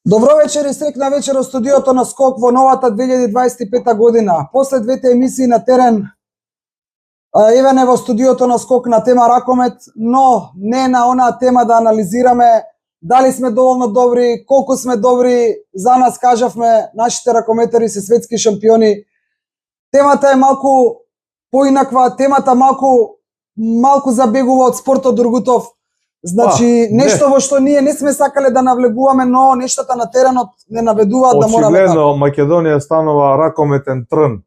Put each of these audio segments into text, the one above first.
Добро вечер и среќна вечер од студиото на Скок во новата 2025 година. После двете емисии на терен, еве не во студиото на Скок на тема ракомет, но не на онаа тема да анализираме дали сме доволно добри, колку сме добри. За нас кажавме, нашите ракометари се светски шампиони. Темата е малку поинаква, темата малку забегува од спортот Другутов. Значи, нешто во што ние не сме сакале да навлегуваме, но нештата на теренот не наведуваат да мораме така. Очигледно, Македонија станува ракометен трн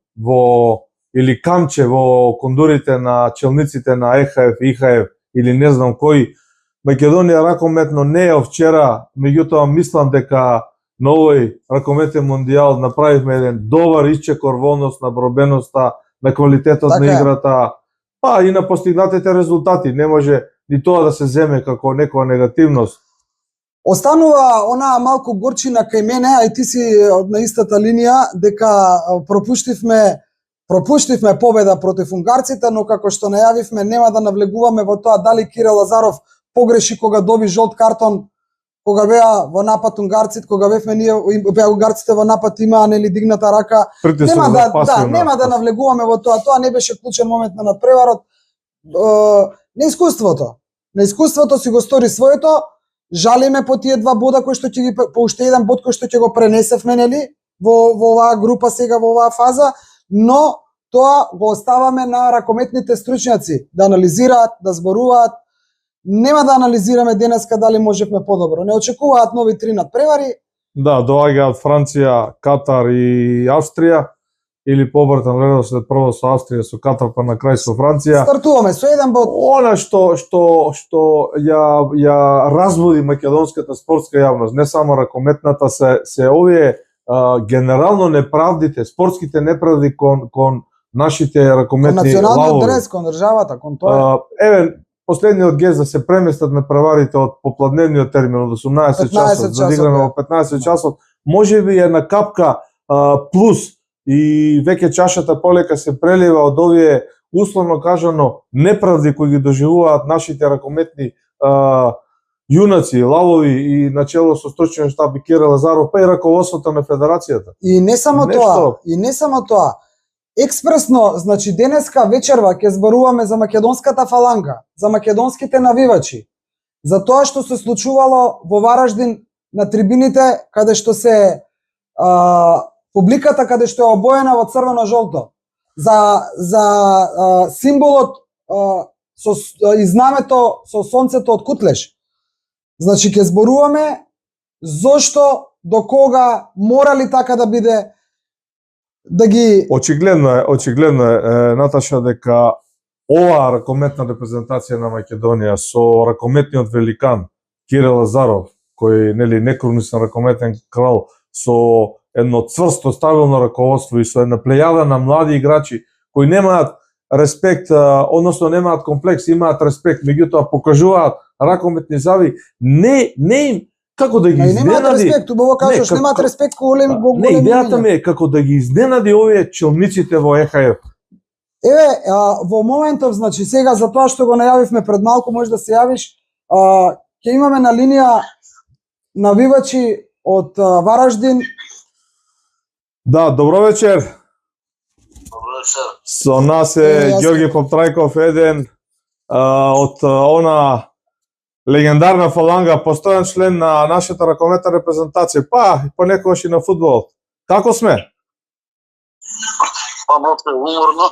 или камче во кондурите на челниците на ЕХФ, ИХФ или не знам кој. Македонија ракометно не е од вчера, меѓутоа мислам дека на овој ракометен мондијал направивме еден добар исчекор во однос на борбеноста, на квалитетот на играта, па и на постигнатите резултати. Не може ни тоа да се земе како некоја негативност. Останува онаа малку горчина кај мене, а и ти си на истата линија, дека пропуштивме победа против унгарците, но како што најавивме, нема да навлегуваме во тоа дали Кирил Лазаров погреши кога доби жолт картон, кога беа во напад унгарците, кога беа унгарците во напад, имаа нели дигната рака. Нема да навлегуваме во тоа. Тоа не беше клучен момент на надпреварот. Неискуството си го стори своето. Жалиме по тие два бода кои што ќе ги по уште еден бод кој што ќе го пренесевме нели во оваа група сега во оваа фаза, но тоа го оставаме на ракометните стручњаци да анализираат, да зборуваат. Нема да анализираме денеска дали можевме подобро. Не очекуваат нови 3 надпревари. Да, доаѓаат Франција, Катар и Австрија. Или побртан редослед прво со Австрија, со Катар, па на крај со Франција. Стартуваме со еден бод. Она што ја разбуди македонската спортска јавност, не само ракометната, се овие генерално неправдите, спортските неправди кон нашите ракометни лавови. Кон националниот дрес, кон државата, кон тоа. Еве, последниот гест да се преместат на преварите од попладневниот термин од 18 часот, да играме во 15 часот, можеби една капка плюс и веќе чашата полека се прелива од овие, условно кажано, неправди кои ги доживуваат нашите ракометни јунаци, лавови и начело со стручниот штаб и Кирил Лазаров, па и раководството на федерацијата. И не само тоа, експресно, значи денеска вечерва ќе зборуваме за македонската фаланга, за македонските навивачи, за тоа што се случувало во Вараждин на трибините, каде што се публиката каде што е обоена во црвено-жолто, за символот и знамето со сонцето од Кутлеш. Значи ќе зборуваме зошто, до кога мора ли така да биде, да ги... Очигледно е, Наташа, дека оваа ракометна репрезентација на Македонија со ракометниот великан Кирил Лазаров, кој нели некрунисен ракометен крал, со едно цврсто, стабилно раководство и со една плејада на млади играчи кои немаат респект, односно немаат комплекс, имаат респект, меѓутоа покажуваат ракометни зави, не им како да ги изненади. Немаат респект, убаво кажеш, немаат респект во големи. Не, идејата ми е како да ги изненади овие челниците во ЕХФ. Еве, во моментов, значи сега за тоа што го најавивме пред малку, може да се јавиш, ќе имаме на линија навивачи од Вараждин. Да, добро вечер. Добро вечер. Со нас е Ѓорги Поптрајков, еден од она легендарна фаланга, постојан член на нашата ракометна репрезентација, па понекогаш и на фудбал. Како сме? Па малку уморно,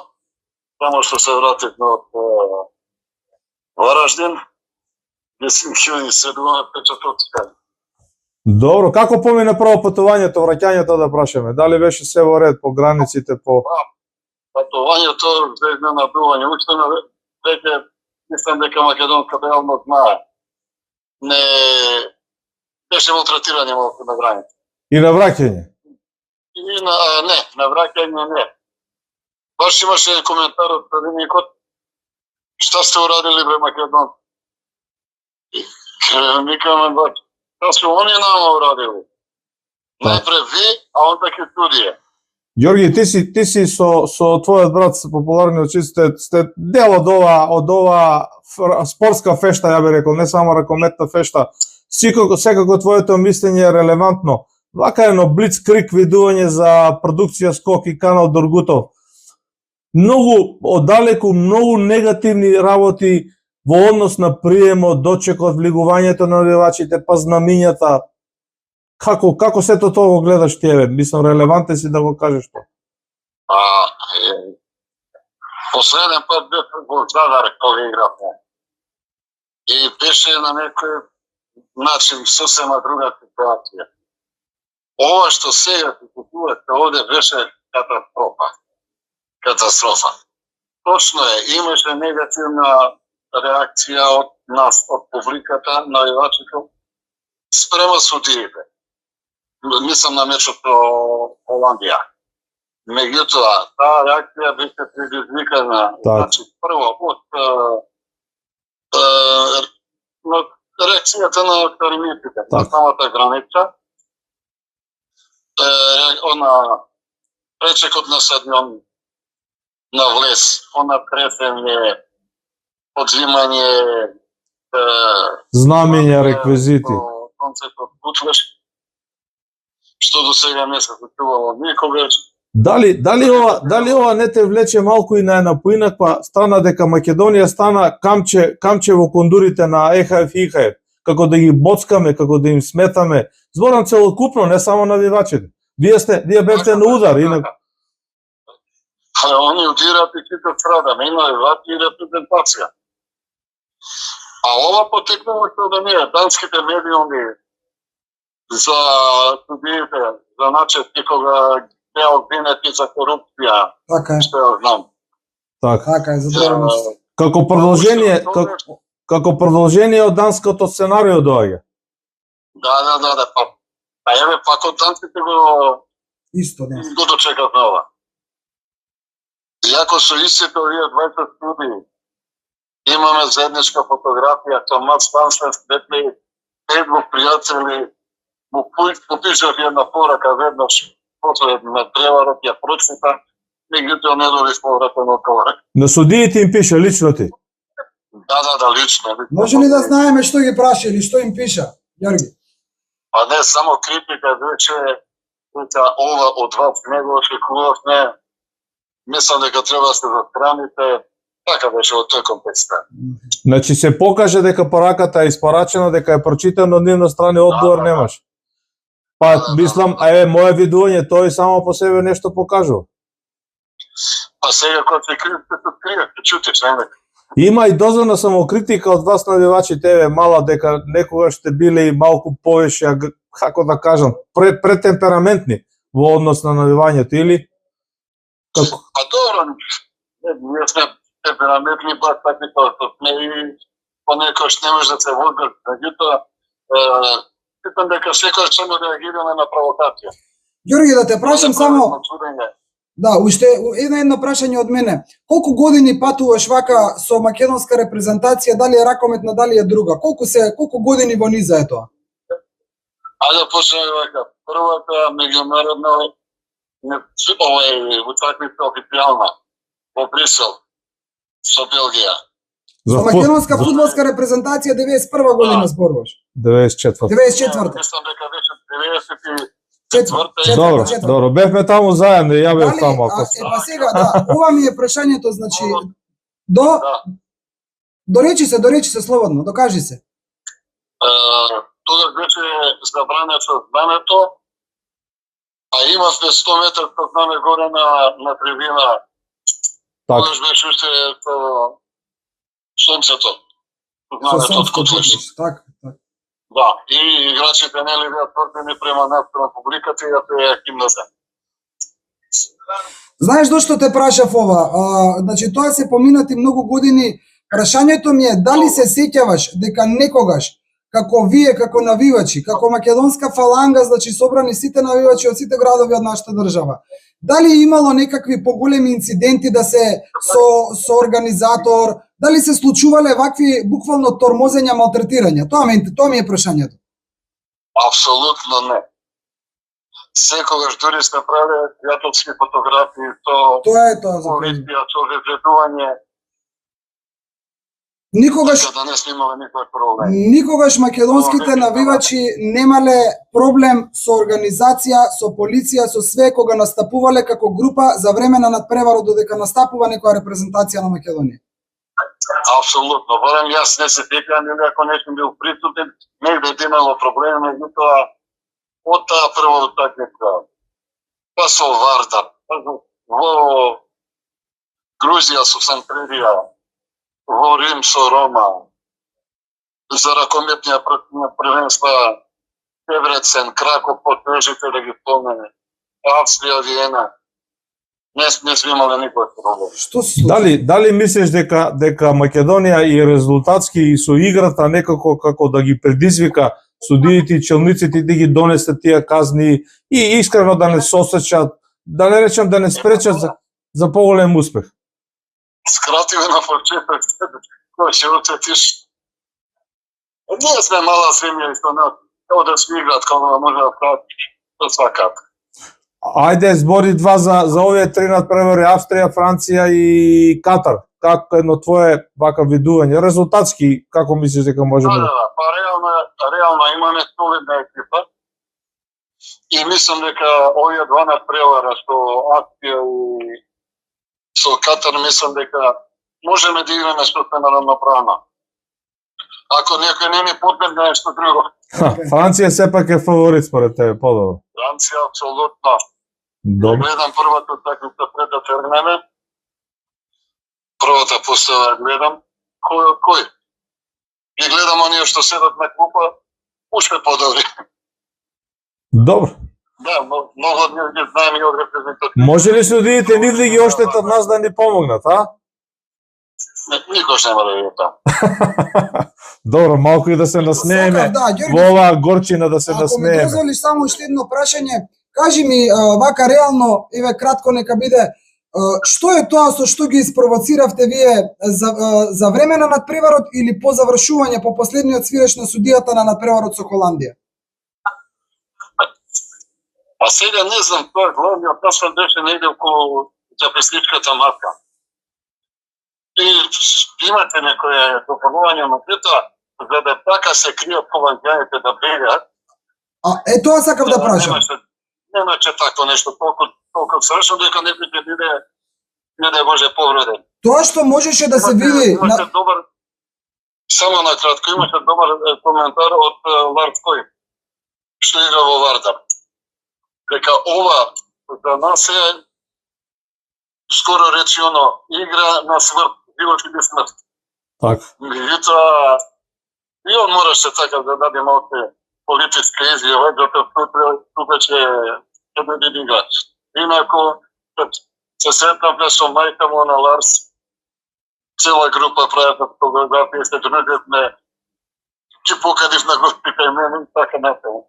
само што се вративме од Вараждин, где сум ќе ни следуваме печатот. Добро, како помина прво патувањето, враќањето да прашаме? Дали беше се во ред по границите, по... Патувањето за изненадување, уштено веќе мислам дека македонската јавност знае. Не беше малтретирање малку на граница. И на враќање? На враќање не. Баш имаше коментар од председникот, шта сте урадили бре Македон? Викаме бач. Тоа се они нама урадили. Најпред ви, а онда ќе студија. Ѓорги, ти си со твојот брат популарни очи сте дел од ова спортска фешта, ја би рекол, не само ракометна фешта. секако твоето мислење е релевантно. Вака едно блицкрик видување за продукција Скок и канал Доргутов. Многу оддалеку, многу негативни работи во однос на приемот, дочекот, влегувањето на навивачите, па знамињата. Како сето тоа го гледаш тебе? Мислам, релевантен си да го кажеш тоа. Последен пат бев во Задар кога игравме. И беше на некој начин сосема друга ситуација. Ова што сега се случуваше овде беше катастрофа. Точно е, имаше негативна реакција од нас, од публиката, навивачите, спрема судиите. Мислам на мечот со Холандија. Меѓутоа, таа реакција беше предизвикана, значи, прво од реакцијата на термитите на самата граница, пречекот на стадион на влез, тресење, подзимање знамења, реквизити. Концептот Бутлеш, што до сега не се случувало никогаш. Дали ова не те влече малку и на една поинаква страна, дека Македонија стана камче во кондурите на ЕХФ и ИХФ, како да ги боцкаме, како да им сметаме, зборам целокупно, не само навивачите. Вие бевте на удар, инаку. Они удираат и сите страдаме, и навивачи и репрезентација. А ова потекнало што да не е, данските медиуми за судиите, за начетки кога беа обвинети за корупција. Така е. Што ја знам. Така е, заборавам. Како продолжение од данското сценарио доаѓа. Да, па еве пак од данците го дочекат на ова. Иако со истите овие 20 студии имаме заедничка фотографија со Мац Панслен, светли, едно пријатели, му пишав една порака веднаш, после на преварот ја прочита, меѓутоа не добив повратен одговор. На судиите им пише лично ти? Да, лично. Може ли да знаеме што ги праша или што им пиша, Јорги? Па не, само критика вече, ова од вас не го очекувавме, мислам дека треба да се застраните, така беше од тој контекст. Значи се покаже дека пораката е испорачена, дека е прочитано од нивна страна, одговор немаш. Па мислам, моје видување, тој само по себе нешто покажува. Па сега кога се криете, чутиш, не? Има и доза на самокритика од вас навивачите, мала, дека некогаш сте биле и малку повеќе, како да кажам, претемпераментни во однос на навивањето, или? Како? Па добро, ние сме темпераментни, баш такви тоа што сме и понекогаш не може да се возгат, меѓутоа, питам дека секој само реагираме на провокација. Ѓорги, да те прашам само... Да, уште едно прашање од мене. Колку години патуваш вака со македонска репрезентација, дали е ракометна, дали е друга? Колку години во низа е тоа? Ајде почнеме вака. Првата меѓународна утакмица официјална во Брисел со Белгија. Со македонска фудбалска репрезентација 91 година зборуваш? 94. 94. Мислам дека беше 90 Добро, бевме таму заедно и ја бев таму. Па сега, ова ми е прашањето, значи, доречи се слободно, докажи се. Тогаш беше забрането знамето, а имавме 100 метарско знаме горе на трибина. Тогаш беше уште сонцето. Знамето од Кутлеш. Така. Да, и играчите нели беа тврдени према на публиката и ја пеја химната. Знаеш зошто те прашав ова? Значи тоа се поминати многу години. Прашањето ми е дали се сеќаваш дека некогаш како вие, како навивачи, како македонска фаланга, значи собрани сите навивачи од сите градови од нашата држава, дали имало некакви поголеми инциденти да се со организатор, дали се случувале вакви буквално тормозења, малтретирања? Тоа ми е прашањето. Апсолутно не. Секогаш дури сте правиле пријателски фотографии, тоа е тоа за полиција, со везедување. Никогаш Така да не сме имали никој проблем. Никогаш македонските навивачи немале проблем со организација, со полиција, со све кога настапувале како група за време на надпреварот додека настапува некоја репрезентација на Македонија. Апсолутно. Барем јас не се сеќавам или ако не сум бил присутен, негде би имало проблеми, меѓутоа од таа прва утакмица, па со Вардар, во Грузија со Санкревија, во Рим со Рома, за ракометни првенства Дебрецен, Краков, потежите да ги спомене, Австрија, Виена. Не сме имали никој проблем. Што се случи? Дали мислиш дека Македонија и резултатски и со играта некако како да ги предизвика судиите и челниците да ги донесе тие казни и искрено да не сосечат, да не речем да не спречат за поголем успех? Скратиме на почеток, кој ќе утетиш. Ние сме мала земја и со нас, како да се играат, како да може да прават што сакат. Ајде, збори два за овие три надпревари, Австрија, Франција и Катар. Како едно твое вака видување, резултатски, како мислиш дека може да? Па реално имаме солидна екипа и мислам дека овие два надпревара со Австрија и со Катар, мислам дека можеме да играме соствено равноправно. Ако некој не ни подбегне нешто друго. Франција сепак е фаворит според тебе, подобро. Франција апсолутно. Добро. Гледам првата утакмица пред да тргнеме. Првата постава гледам. Кој? И гледам оние што седат на клупа, уште подобри. Добро. Да, многу од нив ги знаем и од репрезентативни. Може ли судиите нив да ги оштетат нас да ни помогнат, а? Никош нема да е там. Добро, малку и да се насмееме. Сакав, да, Ѓорги, Во оваа горчина да се ако ми насмееме. дозволиш само уште едно прашање, кажи ми вака реално, еве кратко нека биде, што е тоа со што ги испровоциравте вие за време на надпреварот или по завршување по последниот свиреч на судијата на надпреварот со Холандија? А сега не знам, тоа главниот наслов беше негде околу записничката марка. И имате некоја дополнување на тоа, за да така се кријат холандјаните да бегаат. Тоа сакав да прашам. Немаше такво нешто толку свршено дека не би биде не да Боже повреден. Тоа што можеше да се види Имаше добар, само на кратко, имаше добар коментар од Ларс Кој, што игра во Вардар. Дека ова за нас е скоро речено игра на смрт, живот или смрт. Така. Меѓутоа, и он мораше така да даде малку политичка изјава, затоа тука ќе биде играч. Инаку, се сретнавме со мајка му на Ларс, цела група прават фотографија, се дружевме, ќе покадив на гостите и мене и така натаму.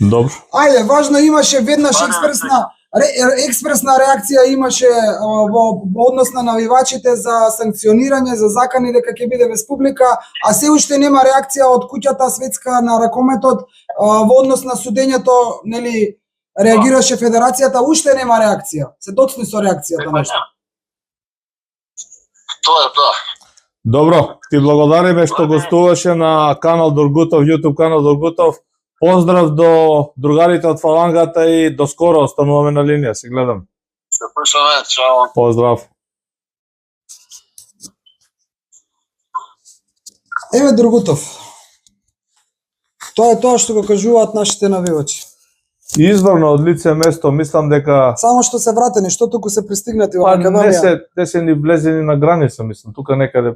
Добро. Ајде, важно имаше веднаш експресна реакција имаше во однос на навивачите за санкционирање, за закани дека ќе биде без публика, а се уште нема реакција од куќата светска на ракометот во однос на судењето, нели реагираше федерацијата, уште нема реакција. Се доцни со реакцијата нешто. Тоа е тоа. Добро, ти благодариме што гостуваше на канал Доргутов, YouTube канал Доргутов. Поздрав до другарите од фалангата и до скоро остануваме на линија, се гледам. Се слушаме, чао. Поздрав. Еве Доргутов. Тоа е тоа што го кажуваат нашите навивачи. Изборно од лице место, мислам дека Само што се вратени, што туку се пристигнати во па Македонија. не се ни влезени на граница, мислам, тука некаде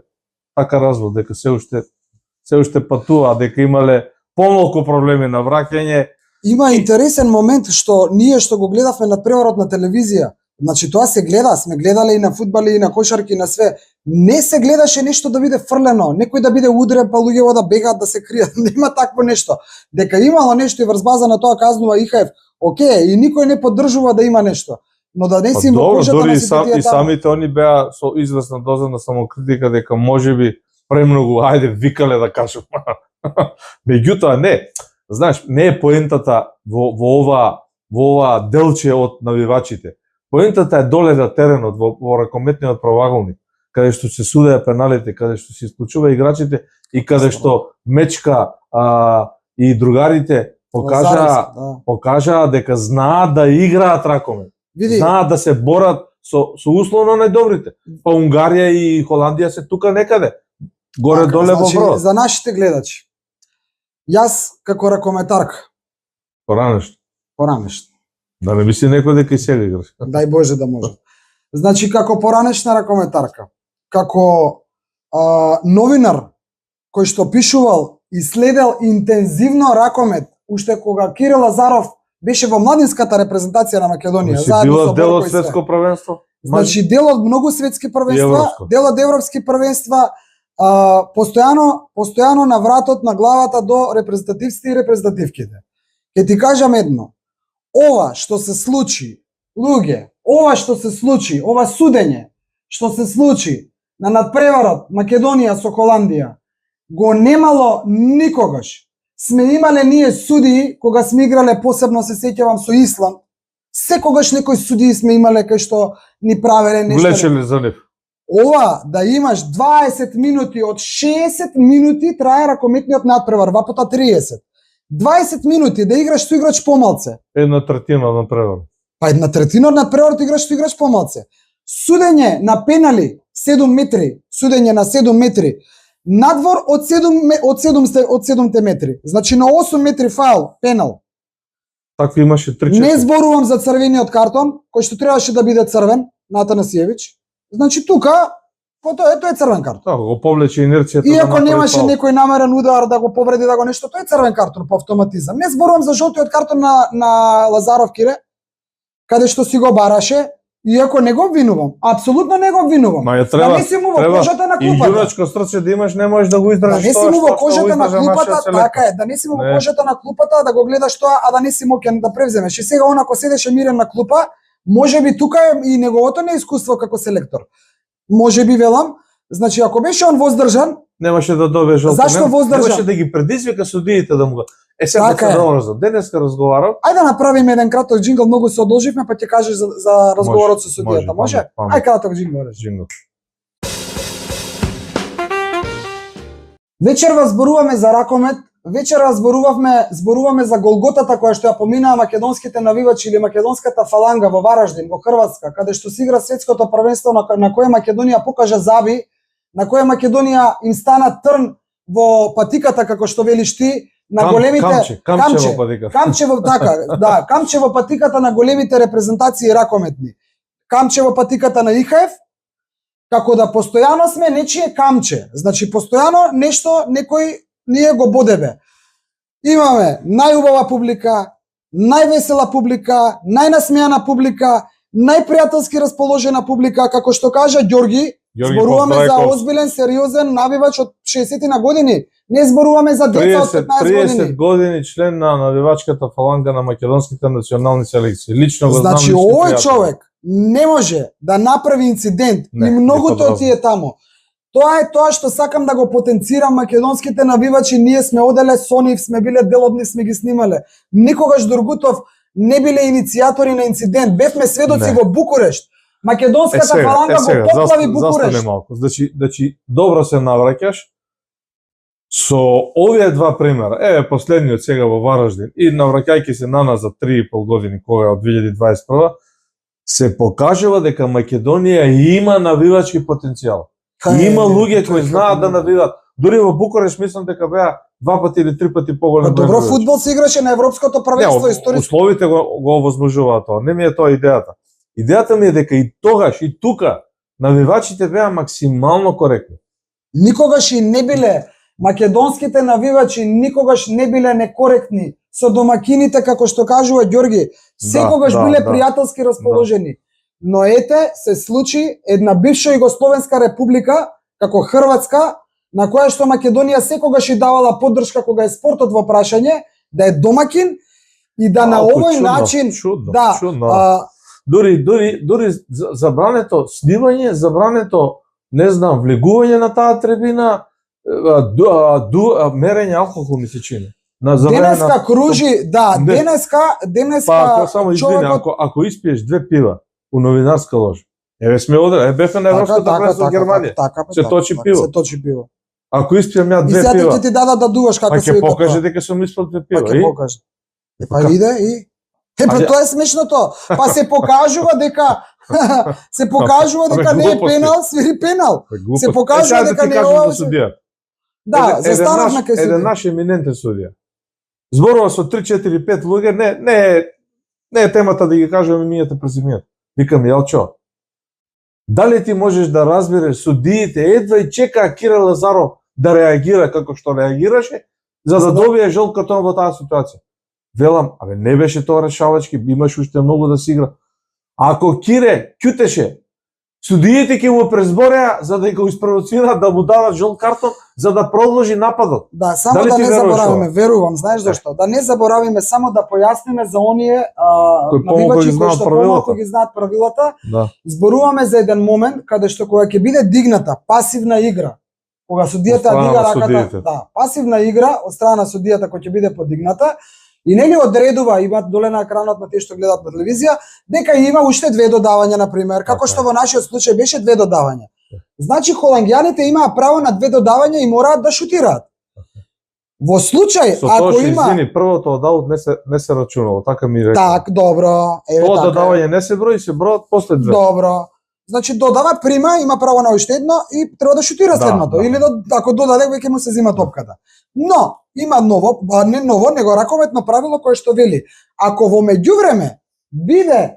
така развод дека се уште патува, дека имале помалку проблеми на враќање. Има интересен момент што ние што го гледавме на преварот на телевизија, значи тоа се гледа, сме гледале и на фудбали и на кошарки и на све. Не се гледаше нешто да биде фрлено, некој да биде удрен, па луѓето да бегаат да се кријат. Нема такво нешто. Дека имало нешто и врз база на тоа казнува Ихаев, окей, и никој не поддржува да има нешто. Но да не си им Добро, кожата дури на и сите тие таму. самите они беа со известна доза на самокритика дека можеби премногу, ајде, викале да кажам. Меѓутоа не, знаеш, не е поентата во ова делче од навивачите. Поентата е доле на теренот, во ракометниот правоаголник. каде што се судеа пеналите, каде што се исклучува играчите и каде што Мечка и другарите покажаа дека знаат да играат ракомет. Види, Знаат да се борат со условно најдобрите. Па Унгарија и Холандија се тука некаде. Горе доле во брод. за нашите гледачи. Јас како ракометарка, поранешна, Да не мисли некој дека и сега играш. дај Боже да може. Значи како поранешна ракометарка, како новинар кој што пишувал и следел интензивно ракомет, уште кога Кирил Лазаров беше во младинската репрезентација на Македонија, Си заедно била со дел Борко од и све. светско првенство? Значи дел од многу светски И првенства, европско. дел од европски првенства, постојано на вратот на главата до репрезентативците и репрезентативките. Ќе ти кажам едно. Ова што се случи, луѓе, ова што се случи, ова судење што се случи на надпреварот Македонија со Холандија, го немало никогаш. Сме имале ние судии кога сме играле, посебно се сеќавам со Исланд. Секогаш некои судии сме имале кај што ни правеле нешто. Влечеле за нив. Ова да имаш 20 минути од 60 минути трае ракометниот надпревар, два пута 30. 20 минути да играш со играч помалце. Една третина на превар. Па една третина од надпреварот играш со играч помалце. Судење на пенали 7 метри, судење на 7 метри. Надвор од 7 метри. Значи на 8 метри фаул, пенал. Така имаше 3-4. Не зборувам за црвениот картон, кој што требаше да биде црвен, на Атанасиевич. Значи тука, тоа е црвен картон. Така, го повлече инерцијата. Иако немаше некој намерен удар да го повреди, да го нешто, тоа е црвен картон по автоматизам. Не зборувам за жолтиот картон на Лазаров Кире, каде што си го бараше, иако не го обвинувам. Апсолутно не го обвинувам. Ма ја треба, да не си му во кожата на и клупата. јуначко срце да имаш, не можеш да го Да издржиш не си му во кожата на клупата, така така е, да не си му во Не. кожата на клупата, да го гледаш тоа, а да не си мокен да превземеш. И сега онако седеше мирен на клупа, можеби тука е и неговото неискуство како селектор. Можеби велам, значи ако беше он воздржан, Немаше да добие жолто. Зашто воздржан? Немаше да ги предизвика судиите да му го. Сега Така се е. добро. Денеска разговарав. ајде да направиме еден краток джингл, многу се одолживме, па ќе кажеш за разговорот со судијата, може? Ај краток джингл, речи. Джингл. Вечерва зборуваме за ракомет, вечерва зборуваме за голготата која што ја поминаа македонските навивачи или македонската фаланга во Вараждин, во Хрватска, каде што се игра светското првенство на кое Македонија покажа заби, на кое Македонија им стана трн во патиката, како што велиш ти, на големите камче во патиката. Камчево така, да, камчево патиката на големите репрезентации ракометни. Камчево патиката на ИХФ, како да постојано сме нечие камче. Значи постојано нешто некој ние го бодебе. Имаме најубава публика, највесела публика, најнасмејана публика, најпријателски расположена публика, како што кажа Ѓорги, зборуваме за озбилен, сериозен навивач од 60 на години. Не зборуваме за деца од 15 години. 30 години член на навивачката фаланга на македонските национални селекции. Лично го знам. Значи, лично овој пријател. човек не може да направи инцидент Не, и многуто никогаш. ти е таму. Тоа е тоа што сакам да го потенцирам македонските навивачи, ние сме оделе со нив, сме биле дел од нив, сме ги снимале. Никогаш Дургутов не биле иницијатори на инцидент, бевме сведоци Не. во Букурешт. Македонската фаланга го поплави Букурешт. Застане малку. Значи, добро се навраќаш со овие два примера. Еве последниот сега во Вараждин и навраќајќи се на нас за 3,5 години, кога од 2021 се покажува дека Македонија има навивачки потенцијал. Има луѓе кои знаат да навиват. Дури во Букурешт мислам дека беа 2 пати или 3 пати поголем. Па добро, фудбал се играше на европското првенство историски. Условите го овозможуваат тоа. Не ми е тоа идејата. Идејата ми е дека и тогаш и тука навивачите беа максимално коректни. Никогаш и не биле македонските навивачи, никогаш не биле некоректни со домакините, како што кажува Ѓорги, секогаш биле пријателски расположени. Но ете, се случи една бивша Југословенска република, како Хрватска, на која што Македонија секогаш и давала поддршка кога е спортот во прашање, да е домакин и да на овој начин, да, дури забрането снимање, забрането, не знам, влегување на таа трибина, мерење алкохол ми се чини. Денеска кружи, да, денеска Па, само извини, ако испиеш 2 пива у новинарска ложа, Еве сме одре, бевме на Европското првенство во Германија. Се точи пиво. Се точи пиво. Ако испијам ја И две сега пива, ќе ти дадат да дуваш како па се ќе вика покаже тоа. дека сум испил две Па пива. ќе И покаже. Па иде и па Ајде. тоа е смешното. Па се покажува дека се покажува дека Абе, не е глупости. пенал, свири пенал. глупост. се покажува сега дека да ти не кажам ова за се- судија. Да, застанавме кај Еден судија. наш еминентен судија. Зборува со 3, 4, 5 луѓе, не е темата да ги кажеме имињата презимињата. Викам, Јалчо, дали ти можеш да разбереш судиите едва и чекаа Кире Лазаров да реагира како што реагираше, за да добие жол картон во таа ситуација. Велам, абе не беше тоа решавачки, имаш уште многу да се игра. Ако Кире ќутеше, судиите ќе му презбореа за да го испровоцираат да му дадат жол картон за да продолжи нападот. Да, само Дали да ти не веруваш заборавиме, ова? верувам, знаеш зашто? Да не заборавиме, само да појасниме за оние Кои помалку навивачи ги кои знаат што правилата. помалку ги знаат правилата. Да. Зборуваме за еден момент каде што кога ќе биде дигната пасивна игра, кога Од судијата страна дига на раката, судиите. да, пасивна игра од страна на судијата која ќе биде подигната и не ги одредува, имаат доле на екранот на тие што гледаат на телевизија, дека има уште две додавања на пример, како Така што е. во нашиот случај беше две додавања. Значи холандјаните имаа право на две додавања и мораат да шутираат. Во случај Со тоа ако што има извини, првото од аут не се рачунало, така ми рекла. так, добро, еве Тоа така. додавање не се брои, се бројат после две. Добро. Значи додава, прима, има право на уште едно и треба да шутира Да, следното. да. Или ако додаде, веќе му се зима топката. Но, има ново, не ново, него ракометно правило кое што вели, ако во меѓувреме биде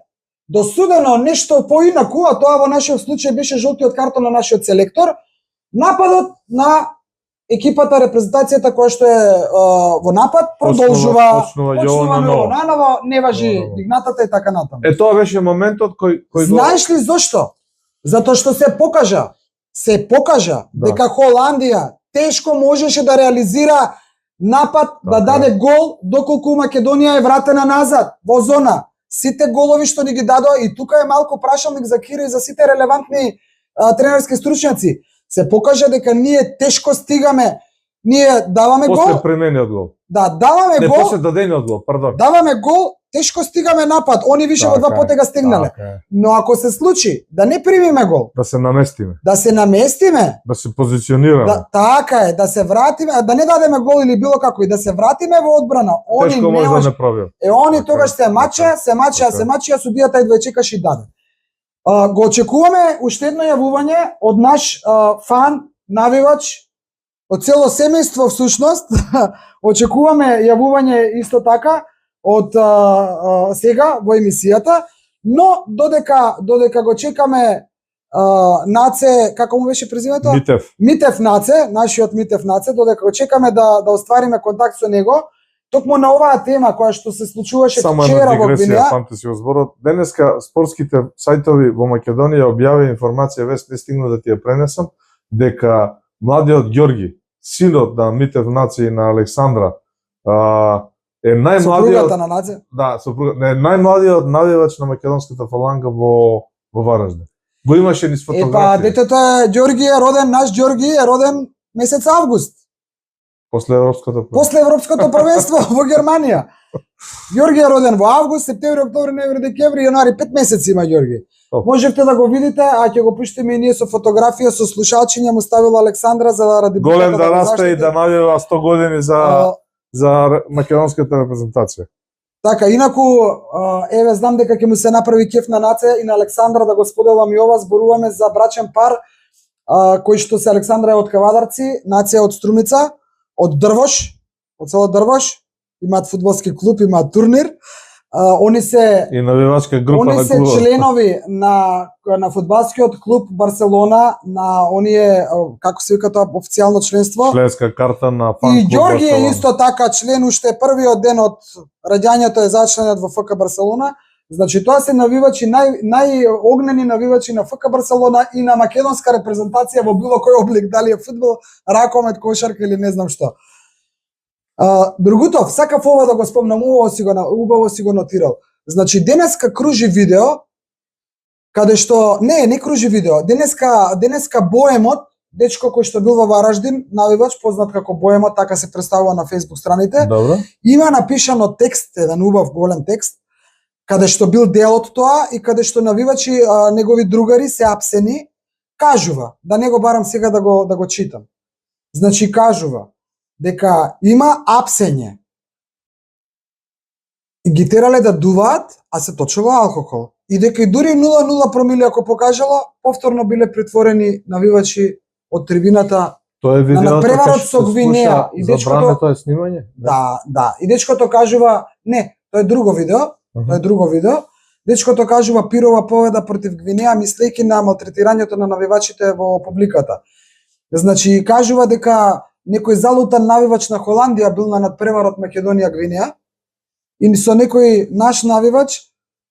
досудено нешто поинаку, а тоа во нашиот случај беше жолтиот картон на нашиот селектор, нападот на екипата, репрезентацијата која што е во напад, продолжува, Почнува Јована ново. наново, не важи Наново. дигнатата и така натаму. Тоа беше моментот кој Знаеш ли зошто? Затоа што се покажа Да. дека Холандија тешко можеше да реализира напад, да Така е. даде гол, доколку Македонија е вратена назад во зона. Сите голови што ни ги дадоа, и тука е малку прашалник за Киро и за сите релевантни тренерски стручњаци. Се покажа дека ние тешко стигаме, ние даваме после гол, премениот гол. да, даваме Не, гол, после дадениот гол, пардон. даваме гол, тешко стигаме напад, они више во два Така е, потега стигнале. така е. Но ако се случи да не примиме гол, Да се наместиме, да се наместиме, да се позиционираме. така е, да се вратиме, да не дадеме гол или било како и да се вратиме во одбрана. Они Тешко може немаш... да не правил. Они Така тогаш е, се мача, така е. судијата едва чекаше и даде. Го очекуваме уште едно јавување од наш фан, навивач, од цело семејство всушност. Очекуваме јавување исто така од сега во емисијата, но додека го чекаме Наце, како му беше презимето? Митев. Наце, нашиот Митев Наце, додека го чекаме да оствариме контакт со него, токму на оваа тема која што се случуваше Само вчера една во дигресија, Гвинеја. памти си го зборот. Денеска спортските сајтови во Македонија објавија информација, вест не стигна да ти ја пренесам, дека младиот Ѓорги, синот на Митев Наце и на Александра, е најмладиот, Сопругата на Наце. да, е најмладиот навивач на македонската фаланга во Вараждин. Го имаше низ Па фотографија. детето е Ѓорги е роден, наш Ѓорги е роден месец август, После европското после европското првенство во Германија. Ѓорги е роден во август, септември, октомври, ноември, декември, јануари, 5 месеци има Ѓорги. Топ. Можевте да го видите, а ќе го пуштиме и ние со фотографија со слушачиња му ставила Александра за да ради голем буката да го расте и заштити. да навива 100 години за македонската репрезентација. Така, инаку, еве, знам дека ќе му се направи кеф на Наце и на Александра да го споделам и ова, зборуваме за брачен пар, кој што се Александра е од Кавадарци, Наце е од Струмица, од Дрвош, од село Дрвош, имаат фудбалски клуб, имаат турнир. Они се И навивачка група Они на се клубот. членови на фудбалскиот клуб Барселона, на оние, како се вика тоа официјално членство. Членска карта на фан И клуб Ѓорги е Барселона. исто така член, уште првиот ден од раѓањето е зачленет во ФК Барселона. Значи тоа се навивачи, најогнени навивачи на ФК Барселона и на македонска репрезентација во било кој облик, дали е фудбал, ракомет, кошарка или не знам што. Другутов, сакав ова да го спомнам, убаво си го нотирал. Значи, денеска кружи видео, каде што, не кружи видео, денеска Боемот, дечко кој што бил во Вараждин, навивач, познат како Боемот, така се представува на Facebook страните, Добро. има напишано текст, еден убав голем текст, каде што бил дел од тоа и каде што навивачи негови другари се апсени, кажува, да не го барам сега да го читам. Значи кажува дека има апсење. И ги терале да дуваат, а се точува алкохол. И дека и дури 0,0 промили ако покажало, повторно биле притворени навивачи од трибината. Тоа е видеото на надпреварот кај со што се Гвинеја. слуша забрането е снимање? Да. И дечкото кажува, не, тоа е друго видео, тоа е друго видео. Дечкото кажува пирова поведа против Гвинеја, мислејќи на малтретирањето на навивачите во публиката. Значи, кажува дека некој залутан навивач на Холандија бил на надпреварот Македонија-Гвинеја и со некој наш навивач,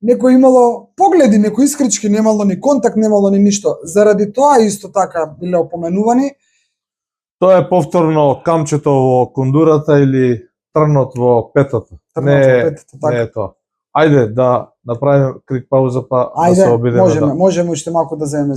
некој имало погледи, некој искрички, немало ни контакт, немало ни ништо. Заради тоа исто така биле опоменувани. Тоа е повторно камчето во кондурата или трнот во петото. Не е тоа. Ајде да направиме крик пауза па да се обидеме. Можеме уште малку да земеме